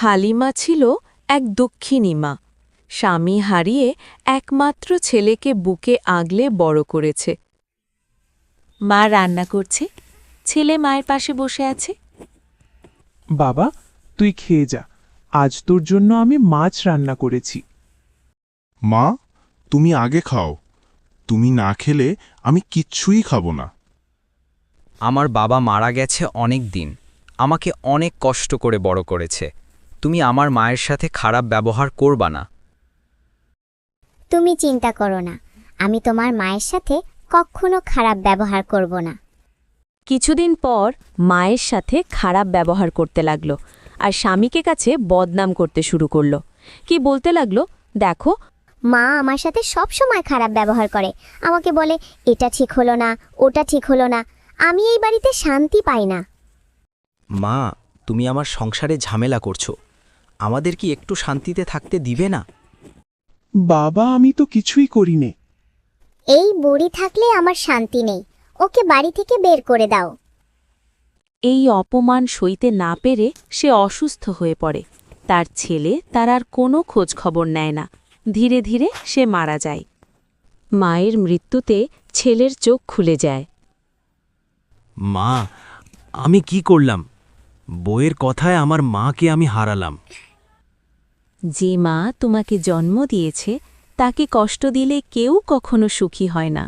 হালিমা ছিল এক দক্ষিণী মা। স্বামী হারিয়ে একমাত্র ছেলেকে বুকে আগলে বড় করেছে। মা রান্না করছে, ছেলে মায়ের পাশে বসে আছে। বাবা, তুই খেয়ে যা, আজ তোর জন্য আমি মাছ রান্না করেছি। মা, তুমি আগে খাও। তুমি না খেলে আমি কিচ্ছুই খাবো না। আমার বাবা মারা গেছে অনেক দিন, আমাকে অনেক কষ্ট করে বড় করেছে। তুমি আমার মায়ের সাথে খারাপ ব্যবহার করবা না। তুমি চিন্তা করো না, আমি তোমার মায়ের সাথে কখনো খারাপ ব্যবহার করব না। কিছুদিন পর মায়ের সাথে খারাপ ব্যবহার করতে লাগলো আর স্বামীকে কাছে বদনাম করতে শুরু করলো। কি বলতে লাগলো, দেখো মা আমার সাথে সব সময় খারাপ ব্যবহার করে, আমাকে বলে এটা ঠিক হলো না, ওটা ঠিক হলো না। আমি এই বাড়িতে শান্তি পাই না। মা, তুমি আমার সংসারে ঝামেলা করছো, আমাদের কি একটু শান্তিতে থাকতে দিবে না? বাবা, আমি তো কিছুই করিনি। এই বুড়ি থাকলে আমার শান্তি নেই, ওকে বাড়ি থেকে বের করে দাও। এই অপমান সইতে না পেরে সে অসুস্থ হয়ে পড়ে। তার ছেলে তার আর কোনো খোঁজ খবর নেয় না। ধীরে ধীরে সে মারা যায়। মায়ের মৃত্যুতে ছেলের চোখ খুলে যায়। মা, আমি কি করলাম? বইয়ের কথায় আমার মাকে আমি হারালাম। যে মা তোমাকে জন্ম দিয়েছে তাকে কষ্ট দিলে কেউ কখনো সুখী হয় না।